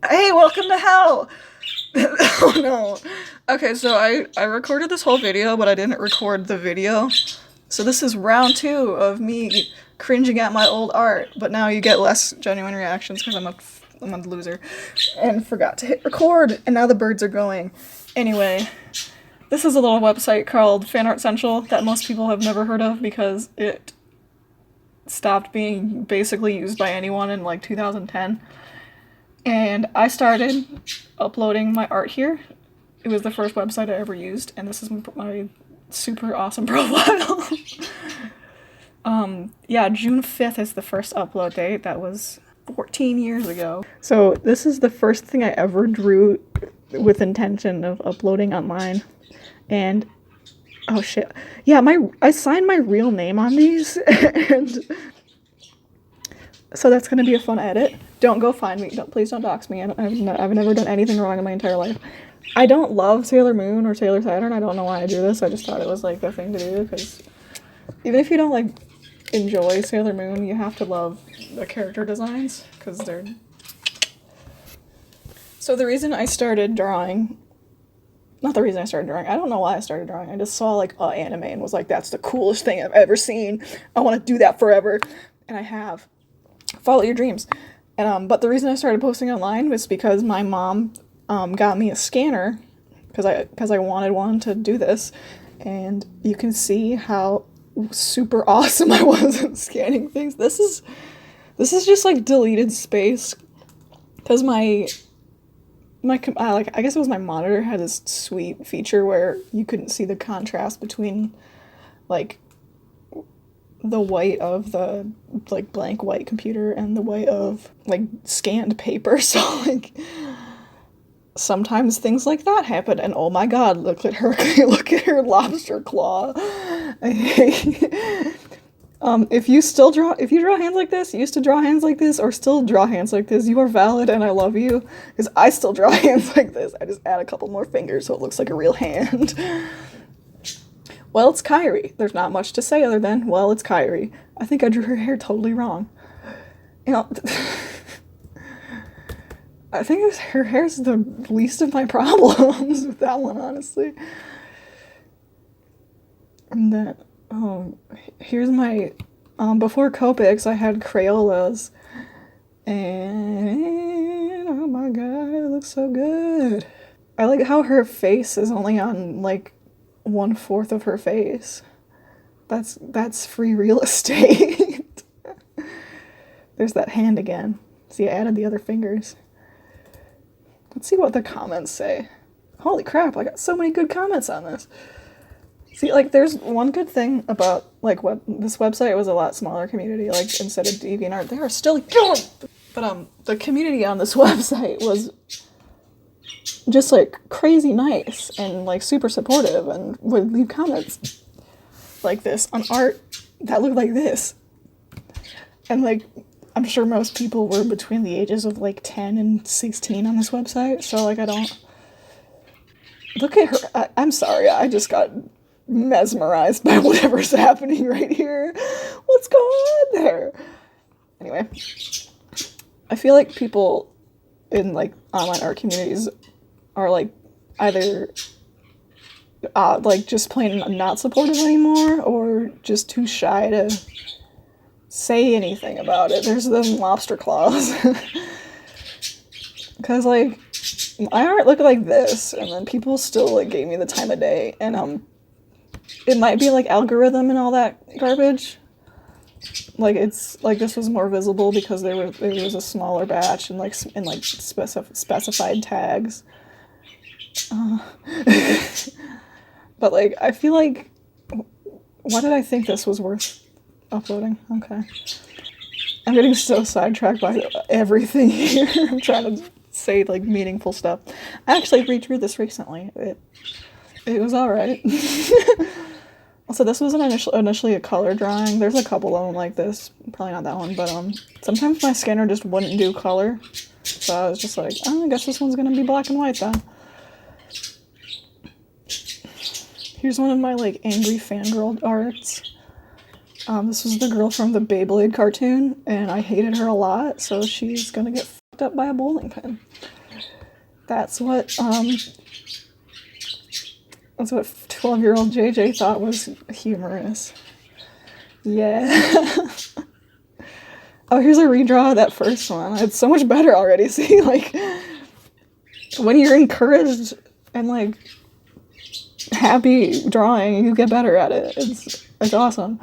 Hey, welcome to hell! Oh no. Okay, so I recorded this whole video, but I didn't record the video. So this is round 2 of me cringing at my old art, but now you get less genuine reactions because I'm a loser. And forgot to hit record, and now the birds are going. Anyway, this is a little website called Fan Art Central that most people have never heard of because it stopped being basically used by anyone in like 2010. And I started uploading my art here. It was the first website I ever used, and this is my super awesome profile. Yeah, June 5th is the first upload date. That was 14 years ago. So this is the first thing I ever drew with intention of uploading online. And oh shit. Yeah, I signed my real name on these, and so that's gonna be a fun edit. Don't go find me. Please don't dox me. I've never done anything wrong in my entire life. I don't love Sailor Moon or Sailor Saturn. I don't know why I do this. I just thought it was like the thing to do because even if you don't like enjoy Sailor Moon, you have to love the character designs because they're. So the reason I started drawing, not the reason I started drawing. I don't know why I started drawing. I just saw like anime and was like, that's the coolest thing I've ever seen. I want to do that forever, and I have. Follow your dreams. And but the reason I started posting online was because my mom got me a scanner because I wanted one to do this, and you can see how super awesome I was at scanning things. This is just like deleted space because my like I guess it was my monitor had this sweet feature where you couldn't see the contrast between like the white of the like blank white computer and the white of like scanned paper. So like sometimes things like that happen, and oh my god, look at her look at her lobster claw. If you draw hands like this, used to draw hands like this, or still draw hands like this, you are valid and I love you because I still draw hands like this. I just add a couple more fingers so it looks like a real hand. Well, it's Kyrie. There's not much to say other than, well, it's Kyrie. I think I drew her hair totally wrong. You know, I think her hair's the least of my problems with that one, honestly. And then, here's my, before Copics, I had Crayolas. And, oh my god, it looks so good. I like how her face is only on, like, 1/4 of her face. That's free real estate. There's that hand again. See, I added the other fingers. Let's see what the comments say. Holy crap, I got so many good comments on this. See, like, there's one good thing about, like, this website was a lot smaller community. Like, instead of DeviantArt, they are still going. But, the community on this website was just like crazy nice and like super supportive and would leave comments like this on art that looked like this. And like, I'm sure most people were between the ages of like 10 and 16 on this website, so like I don't look at her. I'm sorry, I just got mesmerized by whatever's happening right here. What's going on there? Anyway, I feel like people in like online art communities are like either like just plain not supportive anymore or just too shy to say anything about it. There's them lobster claws. Because like my art looked like this and then people still like gave me the time of day, and it might be like algorithm and all that garbage. Like it's like this was more visible because there was a smaller batch and like specified tags. But like I feel like, why did I think this was worth uploading? Okay, I'm getting so sidetracked by everything here. I'm trying to say like meaningful stuff. I actually redrew this recently. It was all right. So this was initially a color drawing. There's a couple of them like this. Probably not that one, but sometimes my scanner just wouldn't do color. So I was just like, oh, I guess this one's gonna be black and white then. Here's one of my like angry fangirl arts. This was the girl from the Beyblade cartoon, and I hated her a lot, so she's gonna get picked up by a bowling pin. That's what 12-year-old JJ thought was humorous. Yeah. Oh, here's a redraw of that first one. It's so much better already. See, like, when you're encouraged and, like, happy drawing, you get better at it. It's awesome.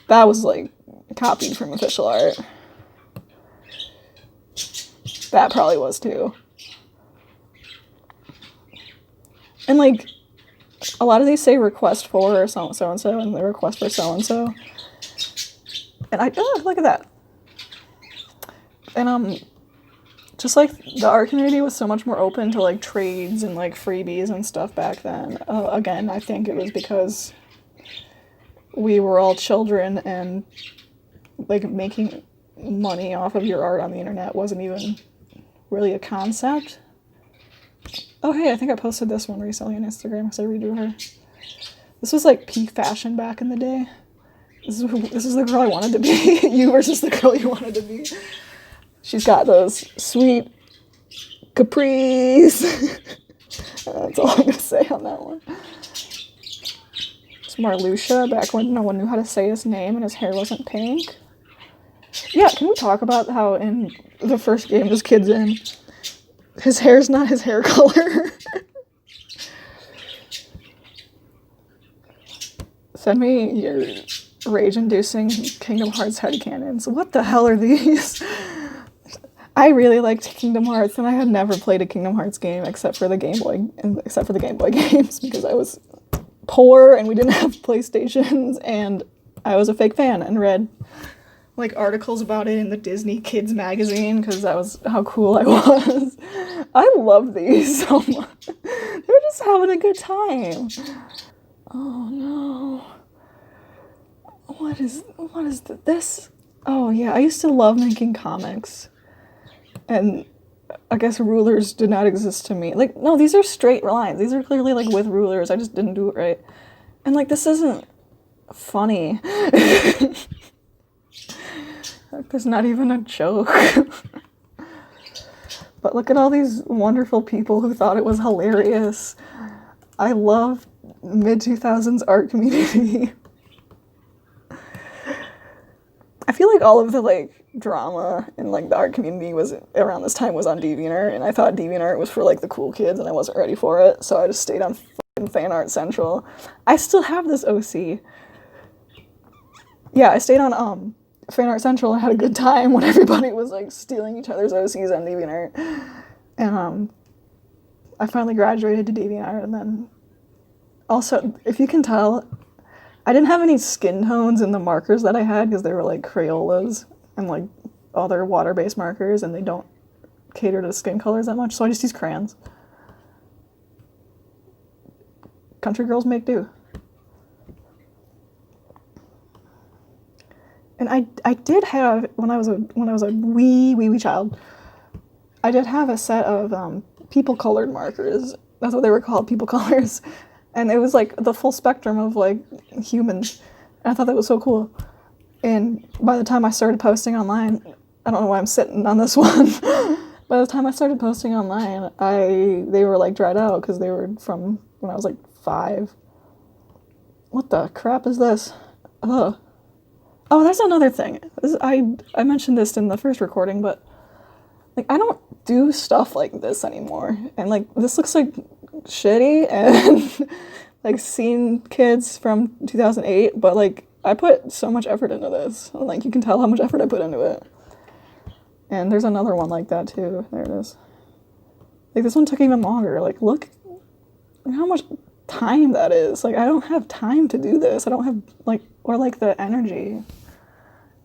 That was, like, copied from official art. That probably was, too. And, like, a lot of these say request for so-and-so, and the request for so-and-so. And look at that. And, just, like, the art community was so much more open to, like, trades and, like, freebies and stuff back then. Again, I think it was because we were all children and, like, making money off of your art on the internet wasn't even really a concept. Oh, hey, I think I posted this one recently on Instagram because I redrew her. This was, like, peak fashion back in the day. This is the girl I wanted to be. You versus the girl you wanted to be. She's got those sweet capris. That's all I'm going to say on that one. It's Marluxia, back when no one knew how to say his name and his hair wasn't pink. Yeah, can we talk about how in the first game this kid's in, his hair's not his hair color? Send me your rage-inducing Kingdom Hearts headcanons. What the hell are these? I really liked Kingdom Hearts, and I had never played a Kingdom Hearts game except for the Game Boy games, because I was poor and we didn't have PlayStations, and I was a fake fan and read, like, articles about it in the Disney Kids magazine, because that was how cool I was. I love these so much. They're just having a good time. Oh no. What is this? Oh yeah, I used to love making comics. And I guess rulers did not exist to me. Like, no, these are straight lines. These are clearly, like, with rulers. I just didn't do it right. And, like, this isn't funny. Like, there's not even a joke. But look at all these wonderful people who thought it was hilarious. I love mid-2000s art community. I feel like all of the, like, drama in, like, the art community was around this time was on DeviantArt, and I thought DeviantArt was for, like, the cool kids, and I wasn't ready for it, so I just stayed on fucking Fan Art Central. I still have this OC. Yeah, I stayed on Fan Art Central and had a good time when everybody was, like, stealing each other's OCs on DeviantArt. And I finally graduated to DeviantArt, and then also, if you can tell, I didn't have any skin tones in the markers that I had because they were, like, Crayolas and, like, other water-based markers, and they don't cater to skin colors that much, so I just use crayons. Country girls make do. And I did have, when I was a wee child, I did have a set of people colored markers. That's what they were called, people colors. And it was, like, the full spectrum of, like, humans. And I thought that was so cool. And by the time I started posting online, I don't know why I'm sitting on this one. By the time I started posting online, they were, like, dried out because they were from when I was, like, 5. What the crap is this? Ugh. Oh, that's another thing. I mentioned this in the first recording, but, like, I don't do stuff like this anymore. And, like, this looks like shitty and like Scene Kids from 2008, but, like, I put so much effort into this. Like, you can tell how much effort I put into it. And there's another one like that too. There it is. Like, this one took even longer. Like, look how much time that is. Like, I don't have time to do this. I don't have, like, or, like, the energy.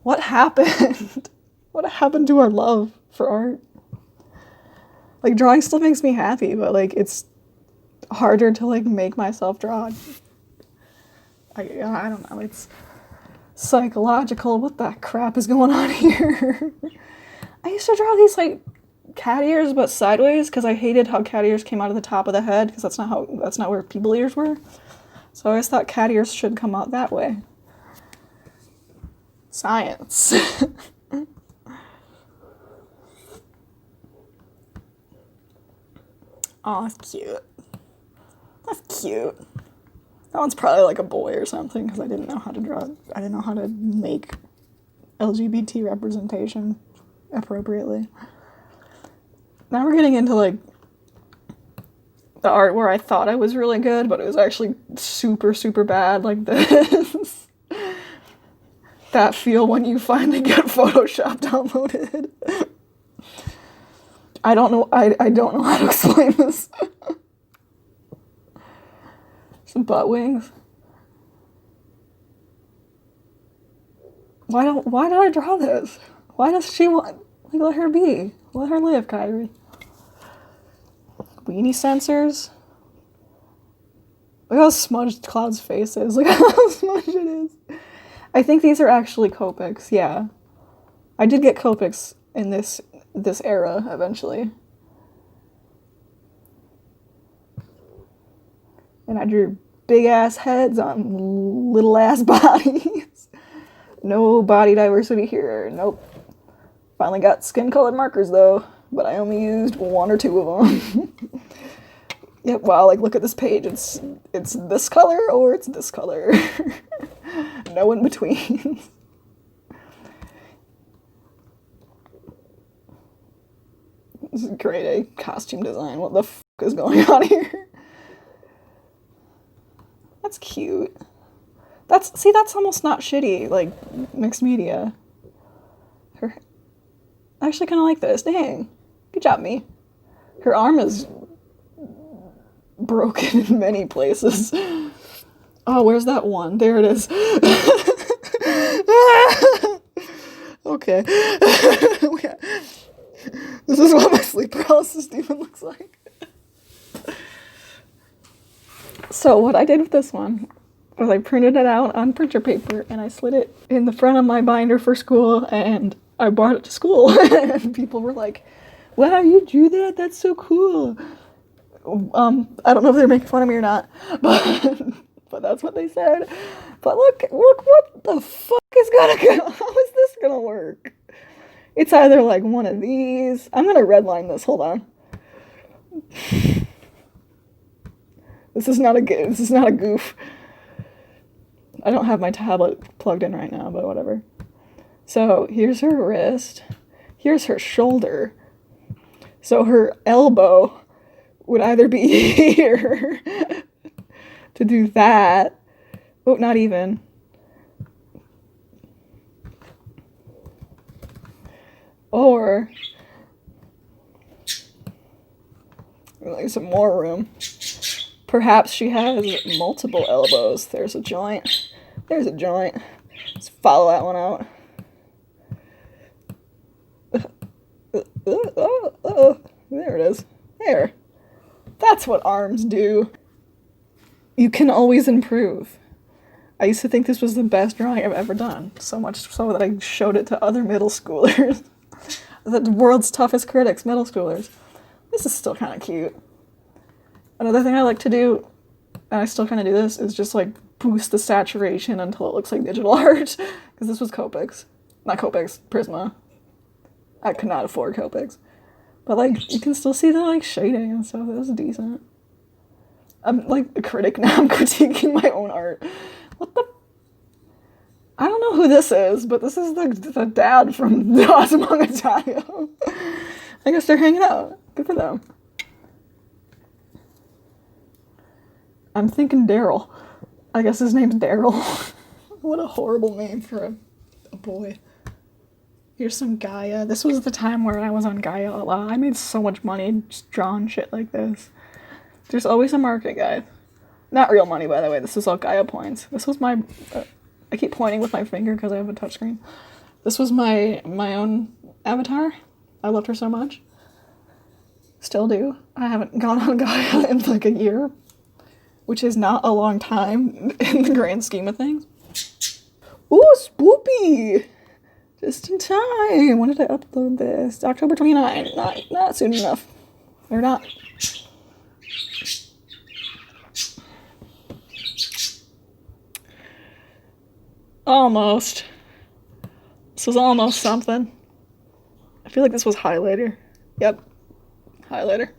What happened? What happened to our love for art? Like, drawing still makes me happy, but, like, it's harder to, like, make myself draw. I don't know, it's psychological. What the crap is going on here? I used to draw these, like, cat ears, but sideways, because I hated how cat ears came out of the top of the head, because that's not where people ears were. So I always thought cat ears should come out that way. Science. Aw, that's cute. That's cute. That one's probably like a boy or something, because I didn't know how to draw. I didn't know how to make LGBT representation appropriately. Now we're getting into like the art where I thought I was really good, but it was actually super, super bad, like this. That feel when you finally get Photoshop downloaded. I don't know how to explain this. Some butt wings. Why did I draw this? Why does she want, like, let her be. Let her live, Kyrie. Weenie sensors. Look how smudged Cloud's face is. Look how smudged it is. I think these are actually Copics, yeah. I did get Copics in this era, eventually. And I drew big-ass heads on little-ass bodies. No body diversity here, nope. Finally got skin-colored markers, though, but I only used 1 or 2 of them. Yep, wow, like, look at this page. It's this color or it's this color. No in between. This is grade A costume design. What the f is going on here? That's cute. That's almost not shitty, like, mixed media. I actually kind of like this. Dang. Good job, me. Her arm is broken in many places. Oh, where's that one? There it is. Okay. This is what my sleep paralysis demon looks like. So what I did with this one was I printed it out on printer paper and I slid it in the front of my binder for school and I brought it to school. And people were like, wow, you drew that? That's so cool. I don't know if they're making fun of me or not, but that's what they said. But look, what the fuck is gonna go? How is this gonna work? It's either like one of these. I'm gonna redline this. Hold on. This is not a goof. I don't have my tablet plugged in right now, but whatever. So here's her wrist. Here's her shoulder. So her elbow would either be here to do that. Oh, not even. Or like some more room. Perhaps she has multiple elbows. There's a joint. There's a joint. Let's follow that one out. There it is. There. That's what arms do. You can always improve. I used to think this was the best drawing I've ever done. So much so that I showed it to other middle schoolers. The world's toughest critics, middle schoolers. This is still kind of cute. Another thing I like to do, and I still kind of do this, is just like boost the saturation until it looks like digital art. Because this was Copics. Not Copics, Prisma. I could not afford Copics. But like, you can still see the like shading and stuff. It was decent. I'm like a critic now. I'm critiquing my own art. What the? I don't know who this is, but this is the dad from the Awesome Natalia. I guess they're hanging out. Good for them. I'm thinking Daryl. I guess his name's Daryl. What a horrible name for a boy. Here's some Gaia. This was the time where I was on Gaia a lot. I made so much money just drawing shit like this. There's always a market, guys. Not real money, by the way. This is all Gaia points. This was my... I keep pointing with my finger because I have a touchscreen. This was my own avatar. I loved her so much. Still do. I haven't gone on Gaia in like a year, which is not a long time in the grand scheme of things. Ooh, spoopy! Just in time. When did I upload this? October 29. Not soon enough. Or not. Almost. This was almost something. I feel like this was highlighter. Yep. Highlighter.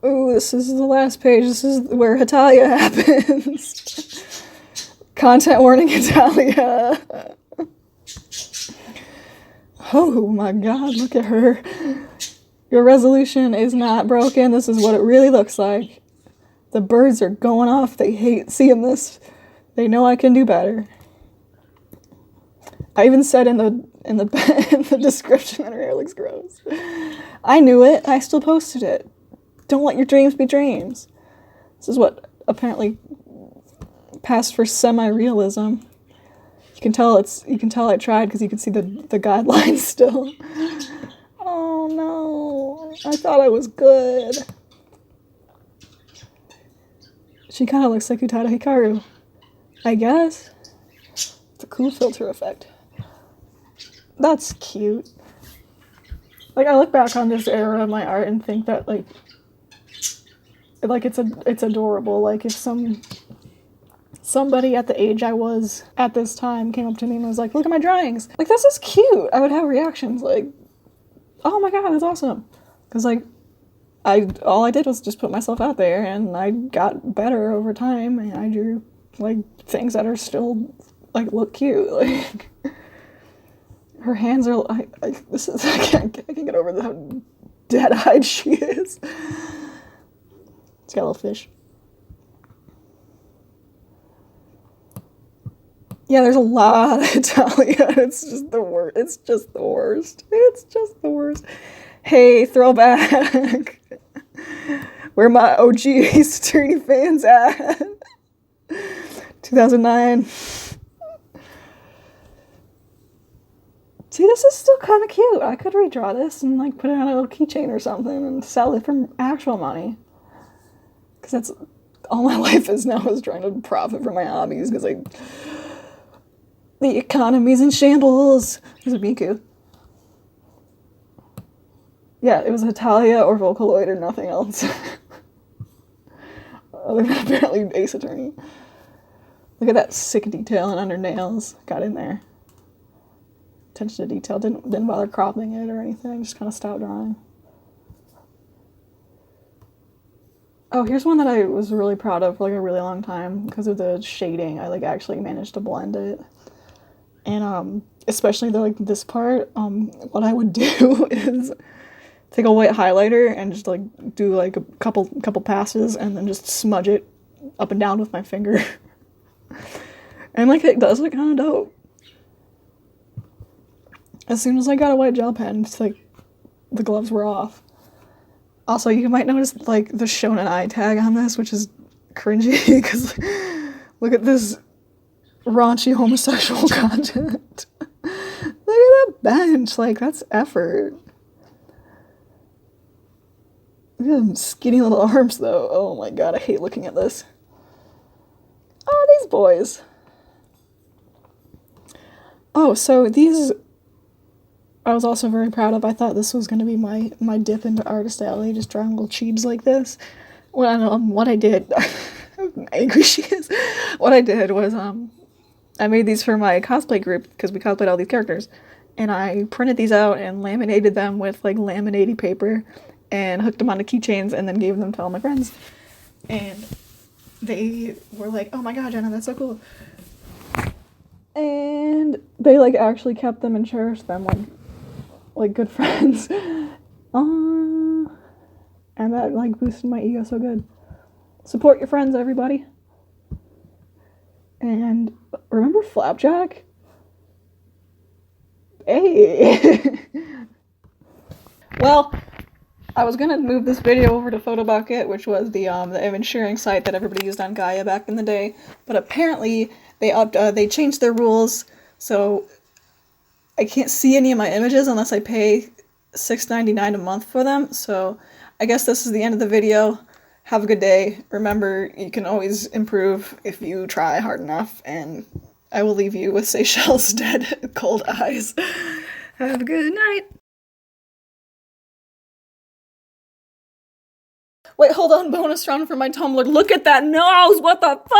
Ooh, this is the last page. This is where Natalia happens. Content warning, Natalia. Oh my god, look at her. Your resolution is not broken. This is what it really looks like. The birds are going off. They hate seeing this. They know I can do better. I even said in the in the description that her hair looks gross. I knew it. I still posted it. Don't let your dreams be dreams. This is what apparently passed for semi-realism. You can tell I tried because you can see the guidelines still. Oh no. I thought I was good. She kind of looks like Utada Hikaru, I guess. It's a cool filter effect. That's cute. Like, I look back on this era of my art and think that, like it's adorable. Like, if somebody at the age I was at this time came up to me and was like, look at my drawings. Like, this is cute. I would have reactions like, oh my god, that's awesome. Because, like, all I did was just put myself out there, and I got better over time, and I drew, like, things that are still, like, look cute. Like, her hands are, I can't get over how dead-eyed she is. It's got a little fish. Yeah, there's a lot of Natalia. It's just the worst. It's just the worst. It's just the worst. Hey, throwback. Where my OG Security fans at? 2009. See, this is still kind of cute. I could redraw this and, like, put it on a little keychain or something and sell it for actual money. Because that's all my life is now, is trying to profit from my hobbies. Because, like, the economy's in shambles. There's a Miku. Yeah, it was Natalia or Vocaloid or nothing else. Other than apparently Ace Attorney. Look at that sick detailing under nails. Got in there. Attention to detail. Didn't bother cropping it or anything. Just kind of stopped drawing. Oh, here's one that I was really proud of for, like, a really long time because of the shading. I, like, actually managed to blend it. And especially like this part, what I would do is take a white highlighter and just, like, do, like, a couple passes and then just smudge it up and down with my finger. And, like, it does look kind of dope. As soon as I got a white gel pen, it's like the gloves were off. Also, you might notice, like, the Shonen Ai tag on this, which is cringy because look at this raunchy homosexual content. Look at that bench. Like, that's effort. Look at them skinny little arms, though. Oh my god, I hate looking at this. Oh, these boys. Oh, so these I was also very proud of. I thought this was going to be my dip into artist alley, just drawing little cheebs like this. Well, what I did, how angry she is. What I did was, I made these for my cosplay group, because we cosplayed all these characters, and I printed these out and laminated them with, like, laminating paper, and hooked them onto keychains, and then gave them to all my friends. And they were like, oh my god, Jenna, that's so cool. And they, like, actually kept them and cherished them, like good friends. And that, like, boosted my ego so good. Support your friends, everybody. And remember Flapjack? Hey! Well, I was gonna move this video over to Photobucket, which was the image sharing site that everybody used on Gaia back in the day, but apparently they changed their rules, so I can't see any of my images unless I pay $6.99 a month for them, so I guess this is the end of the video. Have a good day. Remember, you can always improve if you try hard enough, and I will leave you with Seychelles' dead, cold eyes. Have a good night. Wait, hold on, bonus round for my Tumblr. Look at that nose! What the fuck?